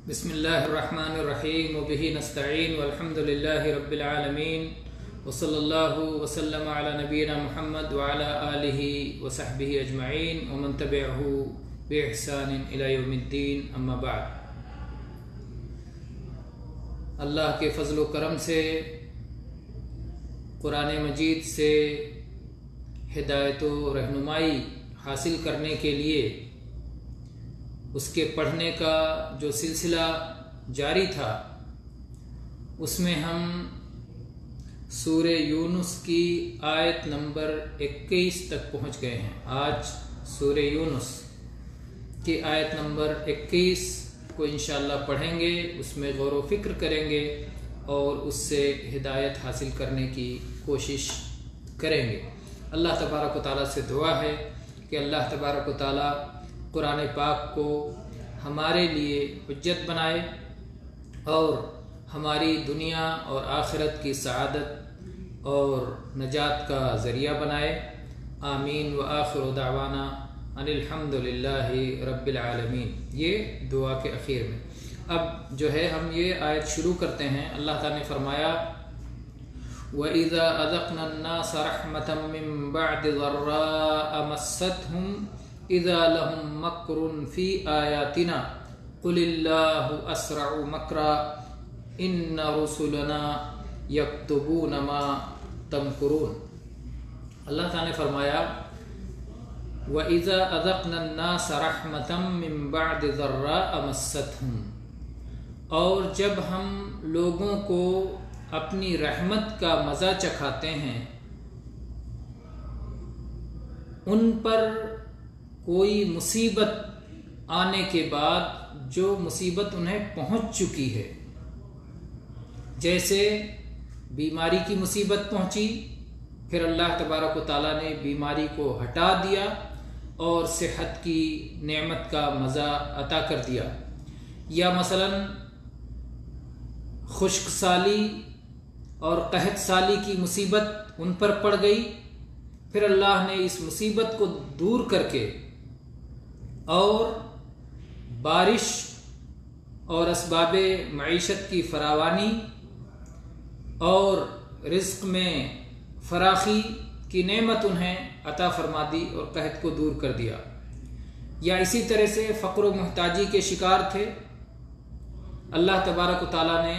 بسم اللہ الرحمن الرحیم وبہ نستعین والحمد للہ رب العالمین وصلی اللہ وسلم علی نبینا محمد وعلی آلہ وصحبہ اجمعین ومن تبعہ بإحسان الی یوم الدین اما بعد۔ اللہ کے فضل و کرم سے قرآن مجید سے ہدایت و رہنمائی حاصل کرنے کے لیے اس کے پڑھنے کا جو سلسلہ جاری تھا، اس میں ہم سورہ یونس کی آیت نمبر 21 تک پہنچ گئے ہیں۔ آج سورہ یونس کی آیت نمبر 21 کو انشاءاللہ پڑھیں گے، اس میں غور و فکر کریں گے اور اس سے ہدایت حاصل کرنے کی کوشش کریں گے۔ اللہ تبارک و تعالیٰ سے دعا ہے کہ اللہ تبارک و تعالیٰ قرآن پاک کو ہمارے لیے حجت بنائے اور ہماری دنیا اور آخرت کی سعادت اور نجات کا ذریعہ بنائے۔ آمین وآخر دعوانا ان الحمد للہ رب العالمین۔ یہ دعا کے اخیر میں اب جو ہے ہم یہ آیت شروع کرتے ہیں۔ اللہ تعالیٰ نے فرمایا وَإِذَا أَذَقْنَا النَّاسَ رَحْمَةً مِّن بَعْدِ ضَرَّاءَ مَسَّتْهُمْ اذا لهم مکر فی آیاتنا قل اللہ اسرع مکرا ان رسلنا یکتبون ما تمکرون۔ اللہ تعالیٰ نے فرمایا وَإِذَا أَذَقْنَا النَّاسَ رَحْمَةً مِّن بَعْدِ ضَرَّاءَ مَسَّتْهُمْ، اور جب ہم لوگوں کو اپنی رحمت کا مزہ چکھاتے ہیں، ان پر کوئی مصیبت آنے کے بعد جو مصیبت انہیں پہنچ چکی ہے، جیسے بیماری کی مصیبت پہنچی، پھر اللہ تبارک و تعالیٰ نے بیماری کو ہٹا دیا اور صحت کی نعمت کا مزہ عطا کر دیا، یا مثلا خشک سالی اور قحط سالی کی مصیبت ان پر پڑ گئی، پھر اللہ نے اس مصیبت کو دور کر کے اور بارش اور اسباب معیشت کی فراوانی اور رزق میں فراخی کی نعمت انہیں عطا فرما دی اور قحط کو دور کر دیا۔ یا اسی طرح سے فقر و محتاجی کے شکار تھے، اللہ تبارک و تعالیٰ نے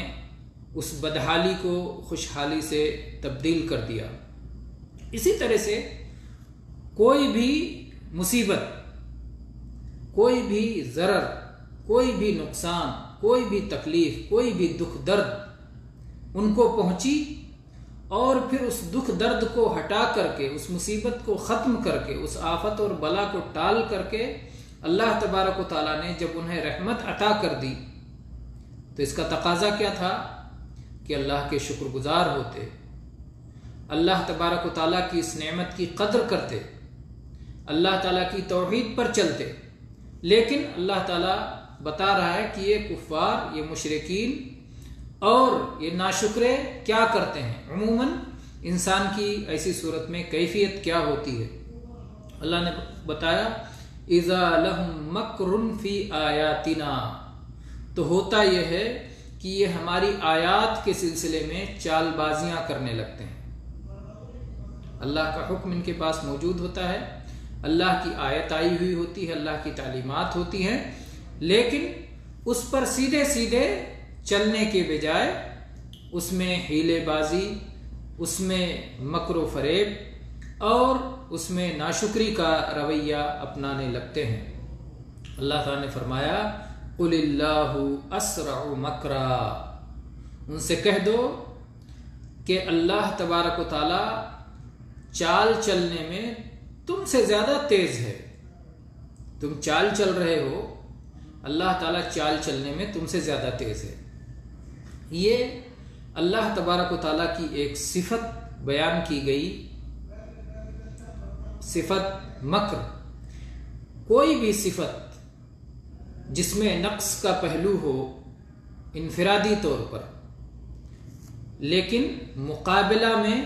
اس بدحالی کو خوشحالی سے تبدیل کر دیا۔ اسی طرح سے کوئی بھی مصیبت، کوئی بھی ضرر، کوئی بھی نقصان، کوئی بھی تکلیف، کوئی بھی دکھ درد ان کو پہنچی، اور پھر اس دکھ درد کو ہٹا کر کے، اس مصیبت کو ختم کر کے، اس آفت اور بلا کو ٹال کر کے اللہ تبارک و تعالیٰ نے جب انہیں رحمت عطا کر دی، تو اس کا تقاضا کیا تھا کہ اللہ کے شکر گزار ہوتے، اللہ تبارک و تعالیٰ کی اس نعمت کی قدر کرتے، اللہ تعالیٰ کی توحید پر چلتے۔ لیکن اللہ تعالیٰ بتا رہا ہے کہ یہ کفار، یہ مشرکین اور یہ ناشکرے کیا کرتے ہیں۔ عموماً انسان کی ایسی صورت میں کیفیت کیا ہوتی ہے؟ اللہ نے بتایا اذا لهم مکر فی آیاتنا، تو ہوتا یہ ہے کہ یہ ہماری آیات کے سلسلے میں چال بازیاں کرنے لگتے ہیں۔ اللہ کا حکم ان کے پاس موجود ہوتا ہے، اللہ کی آیت آئی ہوئی ہوتی ہے، اللہ کی تعلیمات ہوتی ہیں، لیکن اس پر سیدھے سیدھے چلنے کے بجائے اس میں حیلے بازی، اس میں مکر و فریب اور اس میں ناشکری کا رویہ اپنانے لگتے ہیں۔ اللہ تعالیٰ نے فرمایا قل اللہ اسرع مکرا، ان سے کہہ دو کہ اللہ تبارک و تعالیٰ چال چلنے میں تم سے زیادہ تیز ہے۔ تم چال چل رہے ہو، اللہ تعالیٰ چال چلنے میں تم سے زیادہ تیز ہے۔ یہ اللہ تبارک و تعالیٰ کی ایک صفت بیان کی گئی، صفت مکر۔ کوئی بھی صفت جس میں نقص کا پہلو ہو انفرادی طور پر، لیکن مقابلہ میں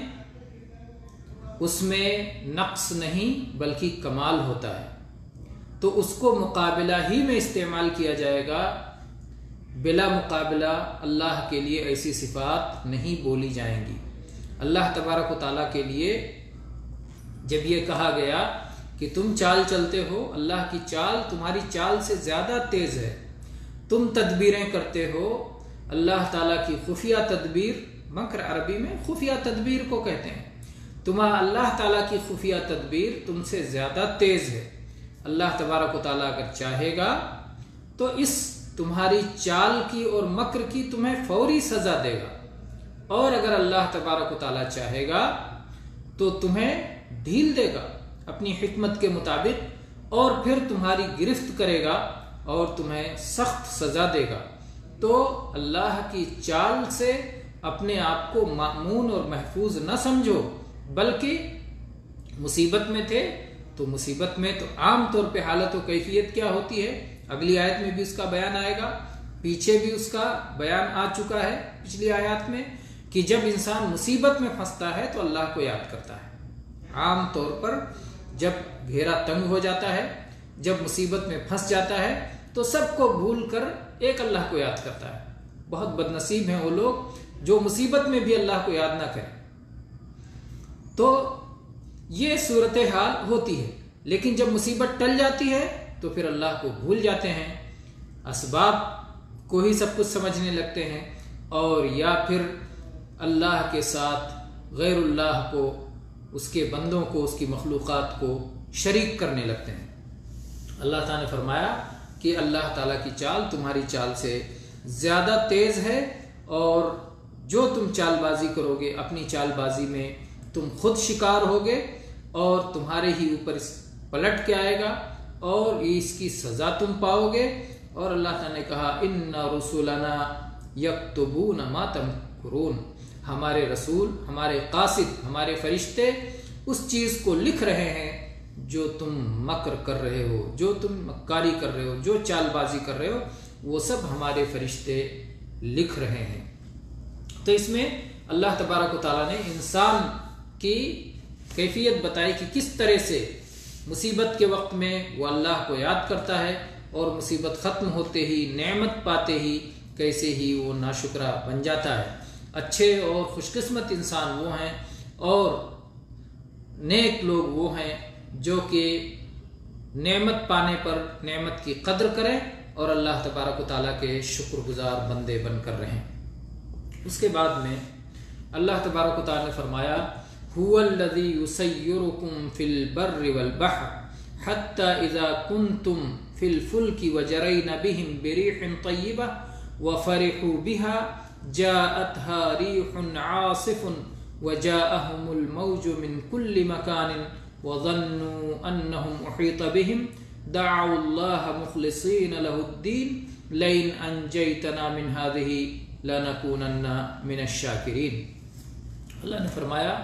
اس میں نقص نہیں بلکہ کمال ہوتا ہے، تو اس کو مقابلہ ہی میں استعمال کیا جائے گا بلا مقابلہ اللہ کے لیے ایسی صفات نہیں بولی جائیں گی۔ اللہ تبارک و تعالیٰ کے لیے جب یہ کہا گیا کہ تم چال چلتے ہو، اللہ کی چال تمہاری چال سے زیادہ تیز ہے، تم تدبیریں کرتے ہو، اللہ تعالیٰ کی خفیہ تدبیر، مکر عربی میں خفیہ تدبیر کو کہتے ہیں، اللہ تعالیٰ کی خفیہ تدبیر تم سے زیادہ تیز ہے۔ اللہ تبارک و تعالیٰ اگر چاہے گا تو اس تمہاری چال کی اور مکر کی تمہیں فوری سزا دے گا، اور اگر اللہ تبارک و تعالیٰ چاہے گا تو تمہیں ڈھیل دے گا اپنی حکمت کے مطابق، اور پھر تمہاری گرفت کرے گا اور تمہیں سخت سزا دے گا۔ تو اللہ کی چال سے اپنے آپ کو مأمون اور محفوظ نہ سمجھو، بلکہ مصیبت میں تھے تو مصیبت میں تو عام طور پہ حالت و کیفیت کیا ہوتی ہے، اگلی آیت میں بھی اس کا بیان آئے گا، پیچھے بھی اس کا بیان آ چکا ہے پچھلی آیات میں، کہ جب انسان مصیبت میں پھنستا ہے تو اللہ کو یاد کرتا ہے۔ عام طور پر جب گھیرا تنگ ہو جاتا ہے، جب مصیبت میں پھنس جاتا ہے تو سب کو بھول کر ایک اللہ کو یاد کرتا ہے۔ بہت بد نصیب ہیں وہ لوگ جو مصیبت میں بھی اللہ کو یاد نہ کریں۔ تو یہ صورتحال ہوتی ہے، لیکن جب مصیبت ٹل جاتی ہے تو پھر اللہ کو بھول جاتے ہیں، اسباب کو ہی سب کچھ سمجھنے لگتے ہیں، اور یا پھر اللہ کے ساتھ غیر اللہ کو، اس کے بندوں کو، اس کی مخلوقات کو شریک کرنے لگتے ہیں۔ اللہ تعالیٰ نے فرمایا کہ اللہ تعالیٰ کی چال تمہاری چال سے زیادہ تیز ہے، اور جو تم چال بازی کرو گے اپنی چال بازی میں تم خود شکار ہوگے، اور تمہارے ہی اوپر پلٹ کے آئے گا، اور اس کی سزا تم پاؤ گے۔ اور اللہ تعالیٰ نے کہا ان رسولنا یکتبون ما تمکرون، ہمارے رسول، ہمارے قاصد، ہمارے فرشتے اس چیز کو لکھ رہے ہیں جو تم مکر کر رہے ہو، جو تم مکاری کر رہے ہو، جو چال بازی کر رہے ہو، وہ سب ہمارے فرشتے لکھ رہے ہیں۔ تو اس میں اللہ تبارک و تعالیٰ نے انسان کی کیفیت بتائی کہ کس طرح سے مصیبت کے وقت میں وہ اللہ کو یاد کرتا ہے، اور مصیبت ختم ہوتے ہی، نعمت پاتے ہی کیسے ہی وہ ناشکرا بن جاتا ہے۔ اچھے اور خوش قسمت انسان وہ ہیں، اور نیک لوگ وہ ہیں جو کہ نعمت پانے پر نعمت کی قدر کریں اور اللہ تبارک و تعالیٰ کے شکر گزار بندے بن کر رہیں۔ اس کے بعد میں اللہ تبارک و تعالیٰ نے فرمایا هو الذی یسیرکم فی البر والبحر حتی اذا کنتم فی الفلک وجرین بهم بریح طیبہ وفرحوا بها جاءتها ریح عاصف وجاءهم الموج من كل مكان وظنوا انهم احيط بهم دعوا الله مخلصين له الدين لئن انجيتنا من هذه لنكونن من الشاکرین۔ اللہ نے فرمایا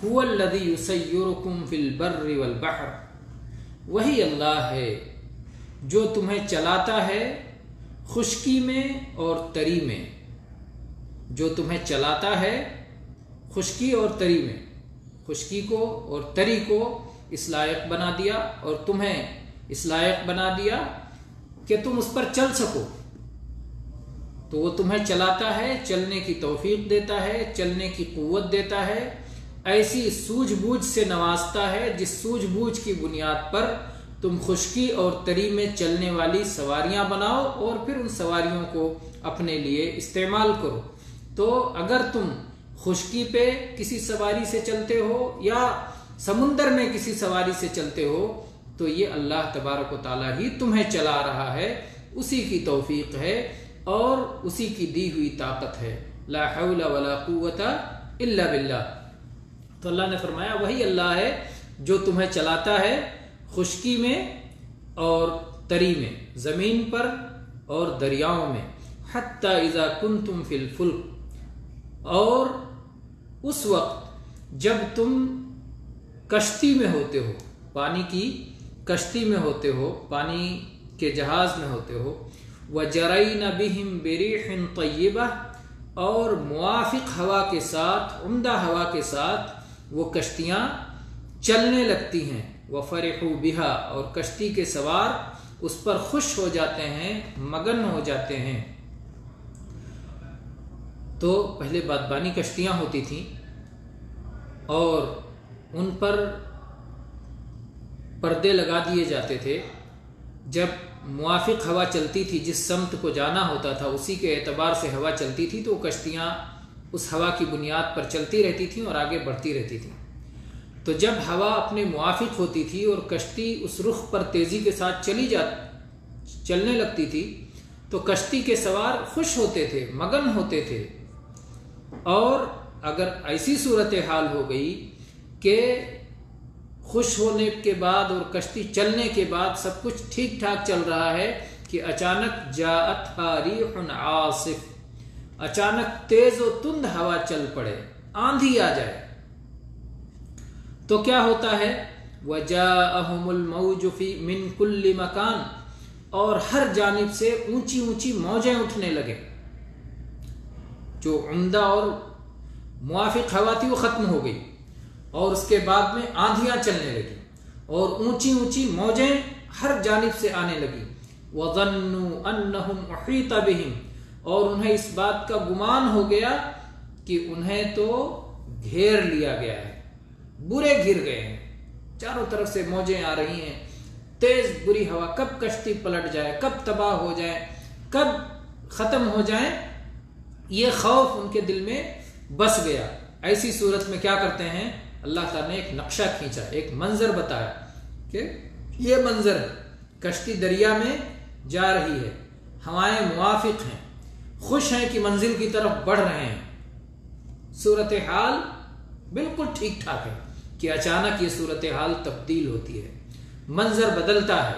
هو الذی یسیرکم فی البر والبحر، وہی اللہ ہے جو تمہیں چلاتا ہے خشکی میں اور تری میں، جو تمہیں چلاتا ہے خشکی اور تری میں، خشکی کو اور تری کو اس لائق بنا دیا، اور تمہیں اس لائق بنا دیا کہ تم اس پر چل سکو۔ تو وہ تمہیں چلاتا ہے، چلنے کی توفیق دیتا ہے، چلنے کی قوت دیتا ہے، ایسی سوجھ بوجھ سے نوازتا ہے جس سوجھ بوجھ کی بنیاد پر تم خشکی اور تری میں چلنے والی سواریاں بناؤ، اور پھر ان سواریوں کو اپنے لیے استعمال کرو۔ تو اگر تم خشکی پہ کسی سواری سے چلتے ہو یا سمندر میں کسی سواری سے چلتے ہو، تو یہ اللہ تبارک و تعالیٰ ہی تمہیں چلا رہا ہے، اسی کی توفیق ہے اور اسی کی دی ہوئی طاقت ہے۔ لا حول ولا قوت الا باللہ۔ تو اللہ نے فرمایا وہی اللہ ہے جو تمہیں چلاتا ہے خشکی میں اور تری میں، زمین پر اور دریاؤں میں، حتی اذا کنتم فی الفلک، اور اس وقت جب تم کشتی میں ہوتے ہو، پانی کی کشتی میں ہوتے ہو، پانی کے جہاز میں ہوتے ہو، وجرین بہم بریح طیبہ، اور موافق ہوا کے ساتھ، عمدہ ہوا کے ساتھ وہ کشتیاں چلنے لگتی ہیں، وفرحوا بہا، اور کشتی کے سوار اس پر خوش ہو جاتے ہیں، مگن ہو جاتے ہیں، تو پہلے بادبانی کشتیاں ہوتی تھیں اور ان پر پردے لگا دیے جاتے تھے. جب موافق ہوا چلتی تھی، جس سمت کو جانا ہوتا تھا اسی کے اعتبار سے ہوا چلتی تھی، تو کشتیاں اس ہوا کی بنیاد پر چلتی رہتی تھیں اور آگے بڑھتی رہتی تھیں. تو جب ہوا اپنے موافق ہوتی تھی اور کشتی اس رخ پر تیزی کے ساتھ چلنے لگتی تھی تو کشتی کے سوار خوش ہوتے تھے، مگن ہوتے تھے. اور اگر ایسی صورتحال ہو گئی کہ خوش ہونے کے بعد اور کشتی چلنے کے بعد سب کچھ ٹھیک ٹھاک چل رہا ہے کہ اچانک جاءتھا ریح عاصف، اچانک تیز و تند ہوا چل پڑے، آندھی آ جائے، تو کیا ہوتا ہے؟ وَجَاءَهُمُ الْمَوْجُ مِنْ كُلِّ مَكَانٍ، اور ہر جانب سے اونچی اونچی موجیں اٹھنے لگے. جو عمدہ اور موافق ہوا تھی وہ ختم ہو گئی اور اس کے بعد میں آندھیاں چلنے لگی اور اونچی اونچی موجیں ہر جانب سے آنے لگی. وَظَنُّوا أَنَّهُمْ أُحِيطَ بِهِمْ، اور انہیں اس بات کا گمان ہو گیا کہ انہیں تو گھیر لیا گیا ہے، برے گر گئے ہیں، چاروں طرف سے موجیں آ رہی ہیں، تیز بری ہوا، کب کشتی پلٹ جائے، کب تباہ ہو جائے، کب ختم ہو جائے، یہ خوف ان کے دل میں بس گیا. ایسی صورت میں کیا کرتے ہیں؟ اللہ تعالیٰ نے ایک نقشہ کھینچا، ایک منظر بتایا کہ یہ منظر ہے، کشتی دریا میں جا رہی ہے، ہوائیں موافق ہیں، خوش ہیں کہ منزل کی طرف بڑھ رہے ہیں، صورتحال بالکل ٹھیک ٹھاک ہے کہ اچانک یہ صورتحال تبدیل ہوتی ہے، منظر بدلتا ہے،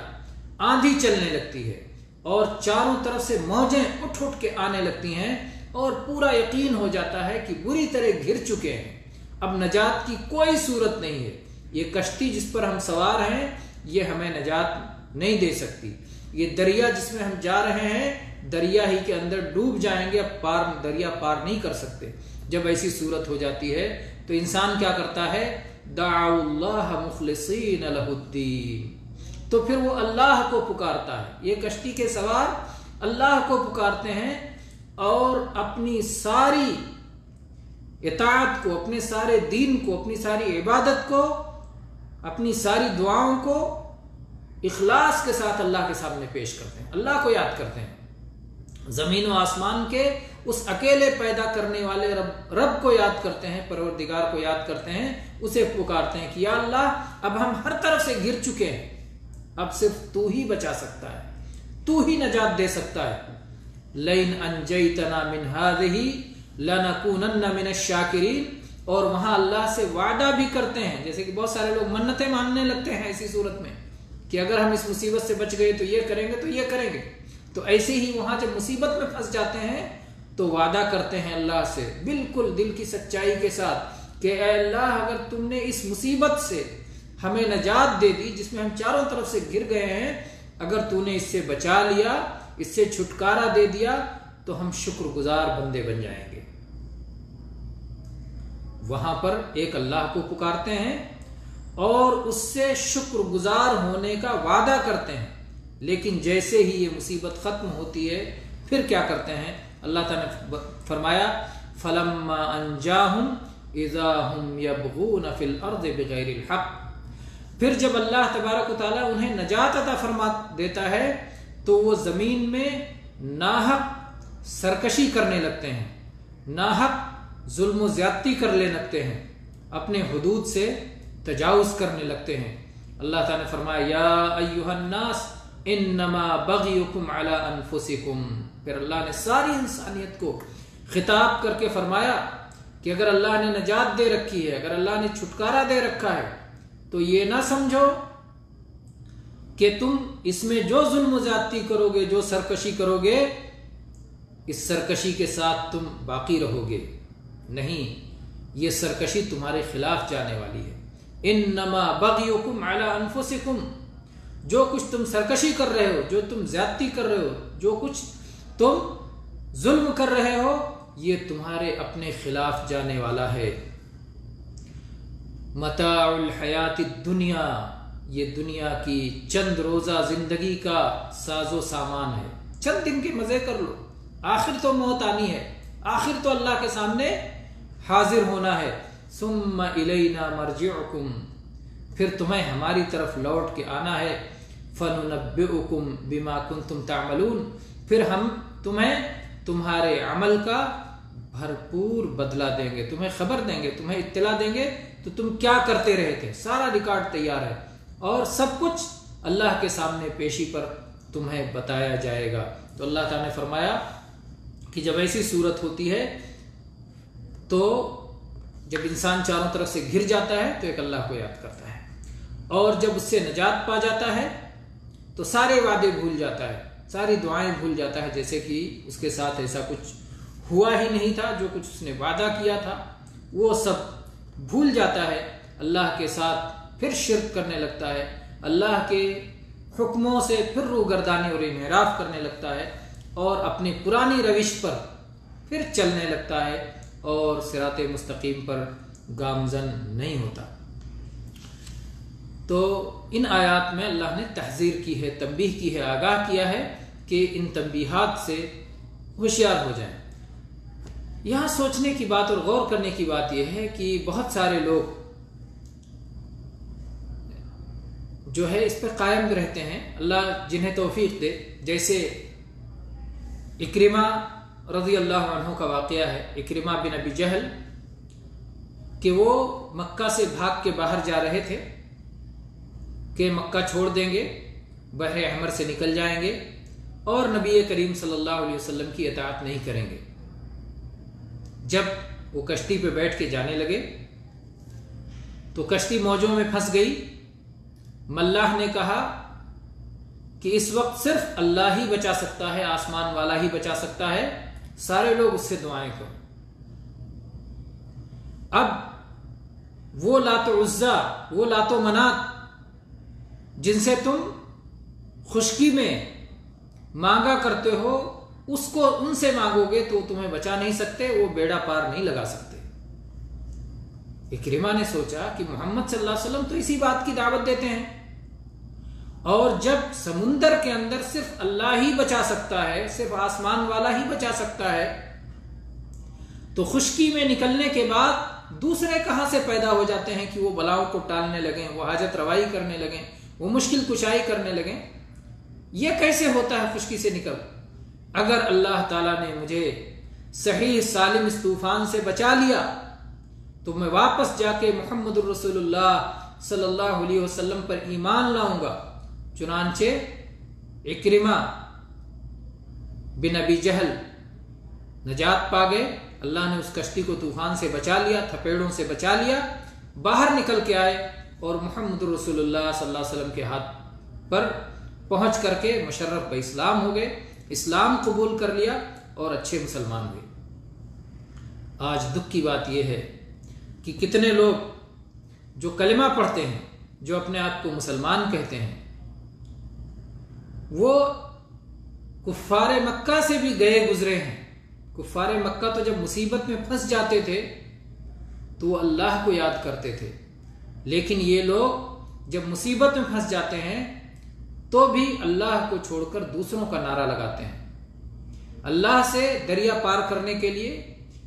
آندھی چلنے لگتی ہے اور چاروں طرف سے موجیں اٹھ اٹھ کے آنے لگتی ہیں اور پورا یقین ہو جاتا ہے کہ بری طرح گر چکے ہیں، اب نجات کی کوئی صورت نہیں ہے. یہ کشتی جس پر ہم سوار ہیں یہ ہمیں نجات نہیں دے سکتی، یہ دریا جس میں ہم جا رہے ہیں دریا ہی کے اندر ڈوب جائیں گے، اب دریا پار نہیں کر سکتے. جب ایسی صورت ہو جاتی ہے تو انسان کیا کرتا ہے؟ دعوا اللہ مخلصین لہ الدین، تو پھر وہ اللہ کو پکارتا ہے. یہ کشتی کے سوار اللہ کو پکارتے ہیں اور اپنی ساری اطاعت کو، اپنے سارے دین کو، اپنی ساری عبادت کو، اپنی ساری دعاؤں کو اخلاص کے ساتھ اللہ کے سامنے پیش کرتے ہیں، اللہ کو یاد کرتے ہیں، زمین و آسمان کے اس اکیلے پیدا کرنے والے رب کو یاد کرتے ہیں، پروردگار کو یاد کرتے ہیں، اسے پکارتے ہیں کہ یا اللہ اب ہم ہر طرف سے گر چکے ہیں، اب صرف تو ہی بچا سکتا ہے، تو ہی نجات دے سکتا ہے. لئن انجیتنا من ہذہ لنکونن من الشاکرین، اور وہاں اللہ سے وعدہ بھی کرتے ہیں، جیسے کہ بہت سارے لوگ منتیں ماننے لگتے ہیں ایسی صورت میں کہ اگر ہم اس مصیبت سے بچ گئے تو یہ کریں گے، تو یہ کریں گے. تو ایسے ہی وہاں جب مصیبت میں پھنس جاتے ہیں تو وعدہ کرتے ہیں اللہ سے بالکل دل کی سچائی کے ساتھ کہ اے اللہ اگر تم نے اس مصیبت سے ہمیں نجات دے دی جس میں ہم چاروں طرف سے گر گئے ہیں، اگر تو نے اس سے بچا لیا، اس سے چھٹکارا دے دیا تو ہم شکر گزار بندے بن جائیں گے. وہاں پر ایک اللہ کو پکارتے ہیں اور اس سے شکر گزار ہونے کا وعدہ کرتے ہیں، لیکن جیسے ہی یہ مصیبت ختم ہوتی ہے پھر کیا کرتے ہیں؟ اللہ تعالیٰ نے فرمایا فَلَمَّا أَنْجَاهُمْ إِذَا هُمْ يَبْغُونَ فِي الْأَرْضِ بِغَيْرِ الْحَقِّ، پھر جب اللہ تبارک و تعالیٰ انہیں نجات عطا فرما دیتا ہے تو وہ زمین میں ناحق سرکشی کرنے لگتے ہیں، ناحق ظلم و زیادتی کرنے لگتے ہیں، اپنے حدود سے تجاوز کرنے لگتے ہیں. اللہ تعالیٰ نے فرمایا یا ایھا الناس انما بغیکم علی انفسکم، پھر اللہ نے ساری انسانیت کو خطاب کر کے فرمایا کہ اگر اللہ نے نجات دے رکھی ہے، اگر اللہ نے چھٹکارا دے رکھا ہے تو یہ نہ سمجھو کہ تم اس میں جو ظلم و زیادتی کرو گے، جو سرکشی کرو گے، اس سرکشی کے ساتھ تم باقی رہو گے. نہیں، یہ سرکشی تمہارے خلاف جانے والی ہے. انما بغیکم علی انفسکم، جو کچھ تم سرکشی کر رہے ہو، جو تم زیادتی کر رہے ہو، جو کچھ تم ظلم کر رہے ہو، یہ تمہارے اپنے خلاف جانے والا ہے. متاع الحیات الدنیا، یہ دنیا کی چند روزہ زندگی کا ساز و سامان ہے. چند دن کے مزے کر لو، آخر تو موت آنی ہے، آخر تو اللہ کے سامنے حاضر ہونا ہے. ثم الینا مرجعکم، پھر تمہیں ہماری طرف لوٹ کے آنا ہے. فننبئکم بما کنتم تعملون، پھر ہم تمہیں تمہارے عمل کا بھرپور بدلہ دیں گے، تمہیں خبر دیں گے، تمہیں اطلاع دیں گے تو تم کیا کرتے رہے تھے. سارا ریکارڈ تیار ہے اور سب کچھ اللہ کے سامنے پیشی پر تمہیں بتایا جائے گا. تو اللہ تعالیٰ نے فرمایا کہ جب ایسی صورت ہوتی ہے تو جب انسان چاروں طرف سے گھر جاتا ہے تو ایک اللہ کو یاد کرتا ہے، اور جب اس سے نجات پا جاتا ہے تو سارے وعدے بھول جاتا ہے، ساری دعائیں بھول جاتا ہے، جیسے کہ اس کے ساتھ ایسا کچھ ہوا ہی نہیں تھا. جو کچھ اس نے وعدہ کیا تھا وہ سب بھول جاتا ہے، اللہ کے ساتھ پھر شرک کرنے لگتا ہے، اللہ کے حکموں سے پھر روگردانی اور انحراف کرنے لگتا ہے، اور اپنی پرانی روش پر پھر چلنے لگتا ہے اور صراط مستقیم پر گامزن نہیں ہوتا. تو ان آیات میں اللہ نے تحذیر کی ہے، تنبیہ کی ہے، آگاہ کیا ہے کہ ان تنبیہات سے ہوشیار ہو جائیں. یہاں سوچنے کی بات اور غور کرنے کی بات یہ ہے کہ بہت سارے لوگ جو ہے اس پہ قائم رہتے ہیں، اللہ جنہیں توفیق دے. جیسے اکرمہ رضی اللہ عنہ کا واقعہ ہے، اکرمہ بن ابی جہل، کہ وہ مکہ سے بھاگ کے باہر جا رہے تھے کہ مکہ چھوڑ دیں گے، بحر احمر سے نکل جائیں گے اور نبی کریم صلی اللہ علیہ وسلم کی اطاعت نہیں کریں گے. جب وہ کشتی پہ بیٹھ کے جانے لگے تو کشتی موجوں میں پھنس گئی. ملاح نے کہا کہ اس وقت صرف اللہ ہی بچا سکتا ہے، آسمان والا ہی بچا سکتا ہے، سارے لوگ اس سے دعائیں کرو. اب وہ لات و عزا، وہ لات و منات جن سے تم خشکی میں مانگا کرتے ہو، اس کو ان سے مانگو گے تو تمہیں بچا نہیں سکتے، وہ بیڑا پار نہیں لگا سکتے. اکرمہ نے سوچا کہ محمد صلی اللہ علیہ وسلم تو اسی بات کی دعوت دیتے ہیں، اور جب سمندر کے اندر صرف اللہ ہی بچا سکتا ہے، صرف آسمان والا ہی بچا سکتا ہے، تو خشکی میں نکلنے کے بعد دوسرے کہاں سے پیدا ہو جاتے ہیں کہ وہ بلاؤں کو ٹالنے لگیں، وہ حاجت روائی کرنے لگیں، وہ مشکل کشائی کرنے لگیں. یہ کیسے ہوتا ہے خشکی سے نکل؟ اگر اللہ تعالیٰ نے مجھے صحیح سالم اس طوفان سے بچا لیا تو میں واپس جا کے محمد الرسول اللہ صلی اللہ علیہ وسلم پر ایمان لاؤں گا. چنانچہ اکرمہ بن ابی جہل نجات پا گئے. اللہ نے اس کشتی کو طوفان سے بچا لیا، تھپیڑوں سے بچا لیا، باہر نکل کے آئے اور محمد رسول اللہ صلی اللہ علیہ وسلم کے ہاتھ پر پہنچ کر کے مشرف بہ اسلام ہو گئے، اسلام قبول کر لیا اور اچھے مسلمان ہوئے. آج دکھ کی بات یہ ہے کہ کتنے لوگ جو کلمہ پڑھتے ہیں، جو اپنے آپ کو مسلمان کہتے ہیں، وہ کفار مکہ سے بھی گئے گزرے ہیں. کفار مکہ تو جب مصیبت میں پھنس جاتے تھے تو وہ اللہ کو یاد کرتے تھے، لیکن یہ لوگ جب مصیبت میں پھنس جاتے ہیں تو بھی اللہ کو چھوڑ کر دوسروں کا نعرہ لگاتے ہیں. اللہ سے دریا پار کرنے کے لیے،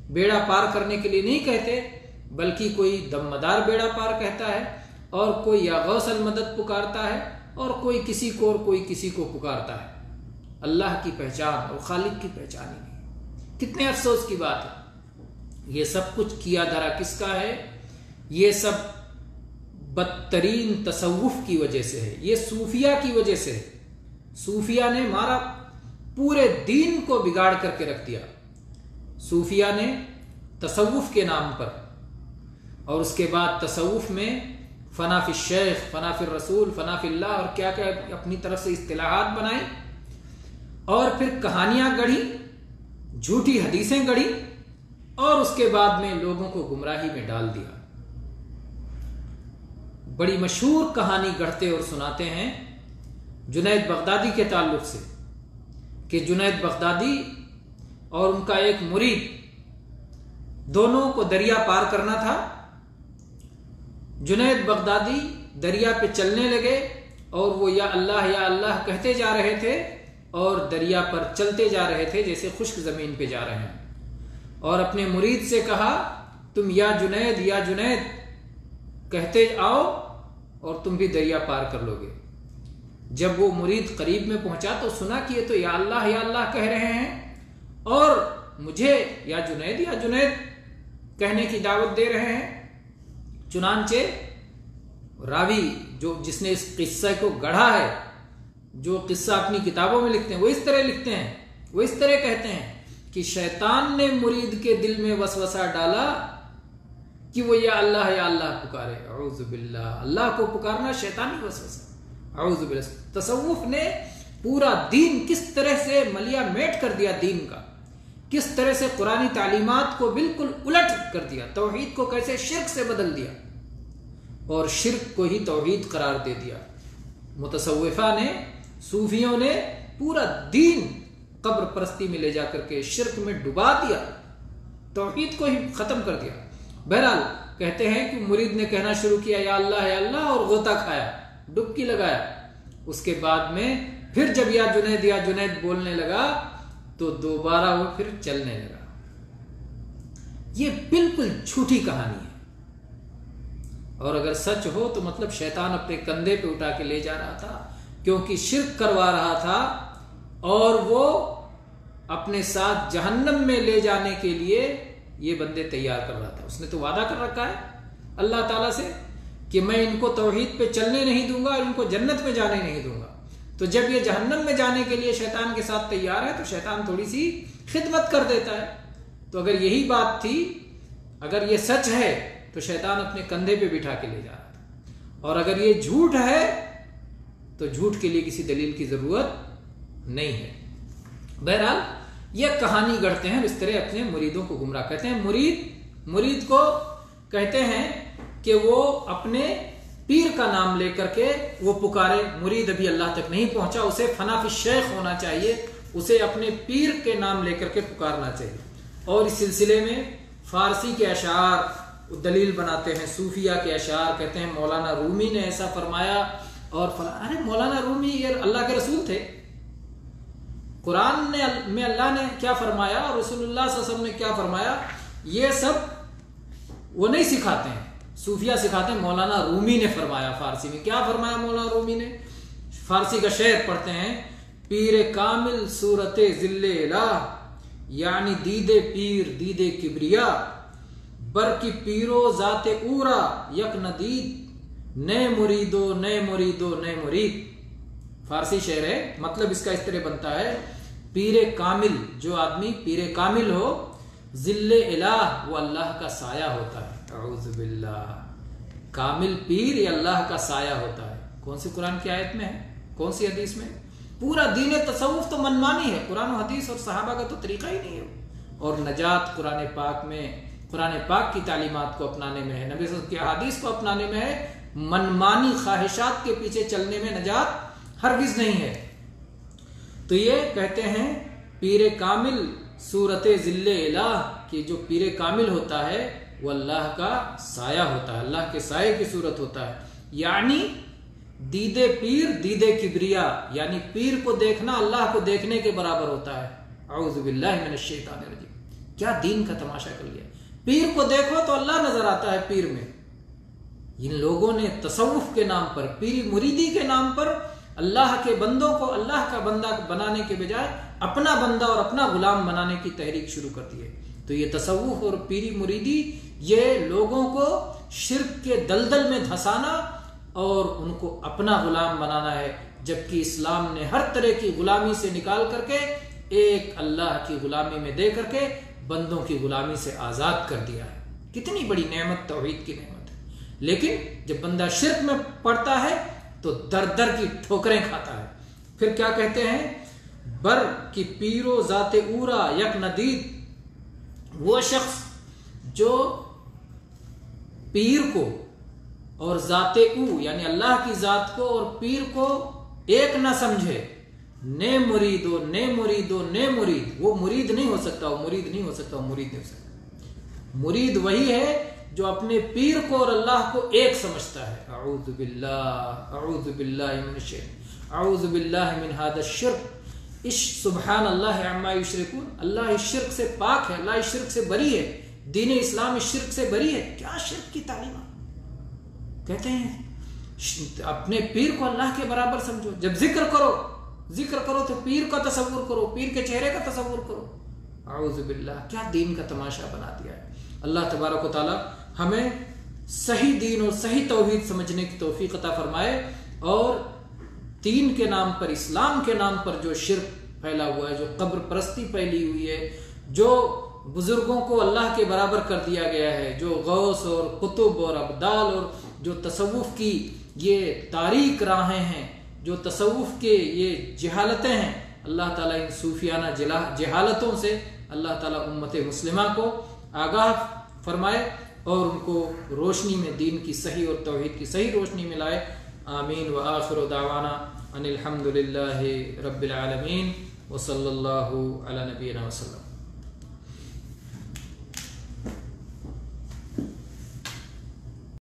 بیڑا پار کرنے کے لیے نہیں کہتے، بلکہ کوئی دم مدار بیڑا پار کہتا ہے، اور کوئی یا غوث المدد پکارتا ہے، اور کوئی کسی کو اور کوئی کسی کو پکارتا ہے. اللہ کی پہچان اور خالق کی پہچان ہی نہیں. کتنے افسوس کی بات ہے. یہ سب کچھ کیا دھرا کس کا ہے؟ یہ سب بدترین تصوف کی وجہ سے ہے، یہ صوفیہ کی وجہ سے ہے. صوفیہ نے ہمارا پورے دین کو بگاڑ کر کے رکھ دیا. صوفیہ نے تصوف کے نام پر، اور اس کے بعد تصوف میں فنا فی الشیخ، فنا فی الرسول، فنا فی اللہ اور کیا کیا اپنی طرف سے اصطلاحات بنائیں، اور پھر کہانیاں گڑھی، جھوٹی حدیثیں گڑھی، اور اس کے بعد میں لوگوں کو گمراہی میں ڈال دیا. بڑی مشہور کہانی گڑھتے اور سناتے ہیں جنید بغدادی کے تعلق سے، کہ جنید بغدادی اور ان کا ایک مرید دونوں کو دریا پار کرنا تھا. جنید بغدادی دریا پہ چلنے لگے اور وہ یا اللہ کہتے جا رہے تھے اور دریا پر چلتے جا رہے تھے جیسے خشک زمین پہ جا رہے ہیں. اور اپنے مرید سے کہا تم یا جنید یا جنید کہتے آؤ اور تم بھی دریا پار کر لو گے۔ جب وہ مرید قریب میں پہنچا تو سنا کہ یہ تو یا اللہ کہہ رہے ہیں اور مجھے یا جنید کہنے کی دعوت دے رہے ہیں۔ چنانچہ راوی جس نے اس قصے کو گڑھا ہے، جو قصہ اپنی کتابوں میں لکھتے ہیں، وہ اس طرح لکھتے ہیں، وہ اس طرح کہتے ہیں کہ شیطان نے مرید کے دل میں وسوسہ ڈالا کہ وہ یا اللہ پکارے۔ اعوذ باللہ، اللہ کو پکارنا شیطانی وسوسہ، اعوذ باللہ۔ تصوف نے پورا دین کس طرح سے ملیا میٹ کر دیا، دین کا کس طرح سے قرآنی تعلیمات کو بالکل الٹ کر دیا، توحید کو کیسے شرک سے بدل دیا اور شرک کو ہی توحید قرار دے دیا۔ متصوفہ نے، صوفیوں نے پورا دین قبر پرستی میں لے جا کر کے شرک میں ڈبا دیا، توحید کو ہی ختم کر دیا۔ بہرحال کہتے ہیں کہ مرید نے کہنا شروع کیا یا اللہ اور غوطہ کھایا، ڈبکی لگایا۔ اس کے بعد میں پھر جب یا جنید بولنے لگا تو دوبارہ وہ پھر چلنے لگا۔ یہ بالکل جھوٹی کہانی ہے، اور اگر سچ ہو تو مطلب شیطان اپنے کندھے پہ اٹھا کے لے جا رہا تھا، کیونکہ شرک کروا رہا تھا اور وہ اپنے ساتھ جہنم میں لے جانے کے لیے یہ بندے تیار کر رہا تھا۔ اس نے تو وعدہ کر رکھا ہے اللہ تعالیٰ سے کہ میں ان کو توحید پہ چلنے نہیں دوں گا اور ان کو جنت میں جانے نہیں دوں گا۔ تو جب یہ جہنم میں جانے کے لیے شیطان کے ساتھ تیار ہے تو شیطان تھوڑی سی خدمت کر دیتا ہے۔ تو اگر یہی بات تھی، اگر یہ سچ ہے تو شیطان اپنے کندھے پہ بٹھا کے لے جا رہا تھا، اور اگر یہ جھوٹ ہے تو جھوٹ کے لیے کسی دلیل کی ضرورت نہیں ہے۔ بہرحال یہ کہانی گڑھتے ہیں، اس طرح اپنے مریدوں کو گمراہ کرتے ہیں۔ مرید کو کہتے ہیں کہ وہ اپنے پیر کا نام لے کر کے وہ پکارے۔ مرید ابھی اللہ تک نہیں پہنچا، اسے فنا فی الشیخ ہونا چاہیے، اسے اپنے پیر کے نام لے کر کے پکارنا چاہیے۔ اور اس سلسلے میں فارسی کے اشعار دلیل بناتے ہیں، صوفیہ کے اشعار کہتے ہیں مولانا رومی نے ایسا فرمایا اور ارے مولانا رومی یہ اللہ کے رسول تھے، قرآن میں اللہ نے کیا فرمایا اور رسول اللہ صلی اللہ علیہ وسلم نے کیا فرمایا، یہ سب وہ نہیں سکھاتے ہیں، صوفیہ سکھاتے ہیں مولانا رومی نے فرمایا۔ فارسی میں کیا فرمایا مولانا رومی نے؟ فارسی کا شعر پڑھتے ہیں، پیر کامل صورت ذل الہ، یعنی دید پیر دید کبریا، بر کی پیرو ذات اورا یک ندید، نئے مریدو نئے مریدو نئے مرید۔ فارسی شعر ہے، مطلب اس کا اس طرح بنتا ہے، پیر کامل، جو آدمی پیر کامل ہو، ذل الہ وہ اللہ کا سایہ ہوتا ہے۔ اعوذ باللہ، کامل پیر یہ اللہ کا سایہ ہوتا ہے۔ کون سی قرآن کی آیت میں ہے، کون سی حدیث میں؟ پورا دین تصوف تو منمانی ہے، قرآن و حدیث اور صحابہ کا تو طریقہ ہی نہیں ہے، اور نجات قرآن پاک میں، قرآن پاک کی تعلیمات کو اپنانے میں ہے، نبی صلی اللہ علیہ وسلم کی احادیث کو اپنانے میں ہے۔ منمانی خواہشات کے پیچھے چلنے میں نجات ہرگز نہیں ہے۔ تو یہ کہتے ہیں پیر کامل صورت ذل الہ، کہ جو پیر کامل ہوتا ہے وہ اللہ کا سایہ ہوتا ہے، اللہ کے سائے کی صورت ہوتا ہے، یعنی دید پیر دید کبریا، یعنی پیر کو دیکھنا اللہ کو دیکھنے کے برابر ہوتا ہے۔ اعوذ باللہ من الشیطان الرجیم، کیا دین کا تماشا کر لیا، پیر کو دیکھو تو اللہ نظر آتا ہے پیر میں۔ ان لوگوں نے تصوف کے نام پر، پیری مریدی کے نام پر اللہ کے بندوں کو اللہ کا بندہ بنانے کے بجائے اپنا بندہ اور اپنا غلام بنانے کی تحریک شروع کر دی ہے۔ تو یہ تصوف اور پیری مریدی یہ لوگوں کو شرک کے دلدل میں دھسانا اور ان کو اپنا غلام بنانا ہے، جبکہ اسلام نے ہر طرح کی غلامی سے نکال کر کے ایک اللہ کی غلامی میں دے کر کے بندوں کی غلامی سے آزاد کر دیا ہے۔ کتنی بڑی نعمت توحید کی نعمت ہے، لیکن جب بندہ شرک میں پڑتا ہے تو در در کی ٹھوکریں کھاتا ہے۔ پھر کیا کہتے ہیں، بر کی پیرو ذات اورا یک ندید، وہ شخص جو پیر کو اور ذات او یعنی اللہ کی ذات کو اور پیر کو ایک نہ سمجھے، نئے مریدو نئے مریدو نئے مرید، وہ مرید نہیں ہو سکتا، وہ مرید نہیں ہو سکتا، وہ مرید نہیں ہو سکتا۔ مرید وہی ہے جو اپنے پیر کو اور اللہ کو ایک سمجھتا ہے۔ اعوذ باللہ من الشرک، اعوذ باللہ من ھذا الشرک۔ سبحان اللہ عما یشرکون، اللہ اس شرک سے پاک ہے، اللہ اس شرک سے بری ہے، دین اسلام اس شرک سے بری ہے۔ کیا شرک کی تعلیمات؟ کہتے ہیں اپنے پیر کو اللہ کے برابر سمجھو، جب ذکر کرو تو پیر کا تصور کرو، پیر کے چہرے کا تصور کرو۔ اعوذ باللہ، کیا دین کا تماشا بنا دیا ہے۔ اللہ تبارک و تعالی ہمیں صحیح دین اور صحیح توحید سمجھنے کی توفیق عطا فرمائے، اور دین کے نام پر، اسلام کے نام پر جو شرک پھیلا ہوا ہے، جو قبر پرستی پھیلی ہوئی ہے، جو بزرگوں کو اللہ کے برابر کر دیا گیا ہے، جو غوث اور قطب اور ابدال اور جو تصوف کی یہ تاریک راہیں ہیں، جو تصوف کے یہ جہالتیں ہیں، اللہ تعالیٰ ان صوفیانہ جہالتوں سے اللہ تعالیٰ امت مسلمہ کو آگاہ فرمائے اور ان کو روشنی میں، دین کی صحیح اور توحید کی صحیح روشنی میں لائے۔ آمین۔ وآخر دعوانا ان الحمد للہ رب العالمین، وصلی اللہ علی نبینا وسلم۔